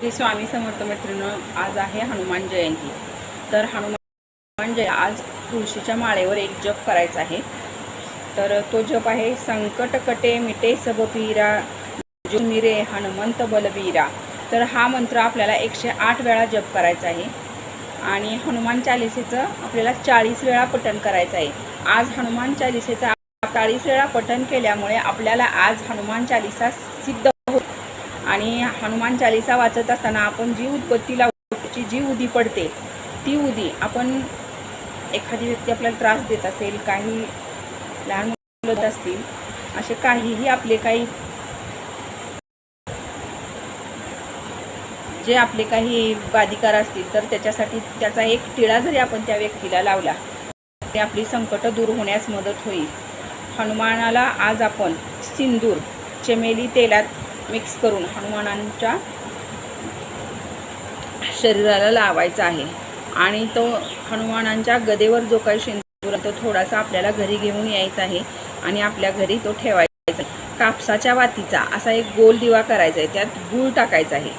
श्री स्वामी समर्थ मैत्रिणी, आज आहे हनुमान जयंती। तर हनुमान जयंती आज तुळशीच्या माळेवर एक जप करायचा आहे। तर तो जप आहे संकट कटे मिटे सब पीरा, जो निरे हनुमंत बलबीरा। तर हा मंत्र आपल्याला 108 वेळा जप करायचा आहे आणि हनुमान चालिसेचं आपल्याला 40 वेळा पठण करायचं आहे। आज हनुमान चालिसेचा 40 वेळा पठण केल्यामुळे आपल्याला आज हनुमान चालिसा सिद्ध आणि हनुमान चालिसा वाचत असताना आपण जी उदबत्ती लावण्याची जी उदी पडते ती उदी आपण एखादी व्यक्ती आपल्याला त्रास देत असेल, काही लहान मुलं असतील, असे काहीही आपले काही जे आपले काही बाधिकार असतील तर त्याच्यासाठी त्याचा एक टिळा जरी आपण त्या व्यक्तीला लावला तरी आपली संकट दूर होण्यास मदत होईल। हनुमानाला आज आपण सिंदूर चमेली तेलात मिक्स करून हनुमानांच्या शरीराला लावायचा आहे आणि तो हनुमानांच्या गदेवर जो काही सिंदूर तो थोडासा आपल्याला घरी घेऊन यायचा आहे आणि आपल्या घरी तो ठेवायचा आहे। कापसाच्या वातीचा असा एक गोल दिवा करायचा आहे, त्यात गूळ टाकायचा आहे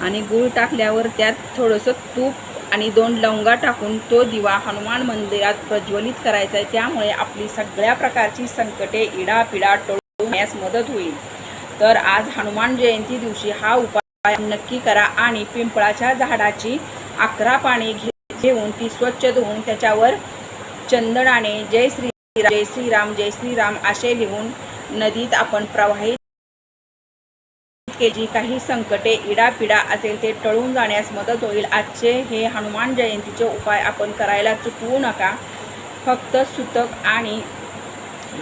आणि गूळ टाकल्यावर त्यात थोडंसं तूप आणि 2 लवंगा टाकून तो दिवा हनुमान मंदिरात प्रज्वलित करायचा आहे। त्यामुळे आपली सगळ्या प्रकारची संकटे इडापिडा टळण्यास मदत होईल। तर आज हनुमान जयंती दिवशी हा उपाय नक्की करा आणि पिंपळाच्या झाडाची 11 पाने घेऊन ती स्वच्छ धुवून त्याच्यावर चंदनाने जय श्रीराम जय श्रीराम जय श्रीराम असे लिहून नदीत आपण प्रवाहित केली। काही संकटे इडापिडा असेल ते टळून जाण्यास मदत होईल। आजचे हे हनुमान जयंतीचे उपाय आपण करायला चुकवू नका। फक्त सुतक आणि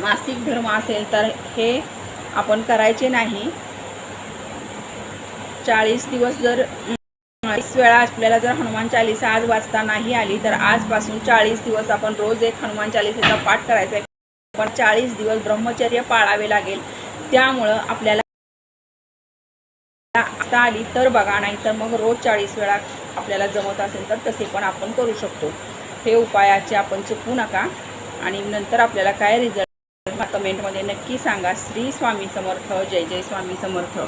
मासिक धर्म असेल तर हे आपण करायचे नाही। 40 दिवस जर 40 वेळा आपल्याला जर हनुमान चालिसा आज वाचता नाही आली तर आजपासून 40 दिवस आपण रोज एक हनुमान चालिसेचा पाठ करायचा आहे। पण 40 दिवस ब्रह्मचर्य पाळावे लागेल। त्यामुळं आपल्याला आली तर बघा, नाही तर मग रोज 40 वेळा आपल्याला जमत असेल तर तसे पण आपण करू शकतो। हे उपायाचे आपण चुकवू नका आणि नंतर आपल्याला काय रिझल्ट कमेंटमध्ये नक्की सांगा। श्री स्वामी समर्थ, जय जय स्वामी समर्थ।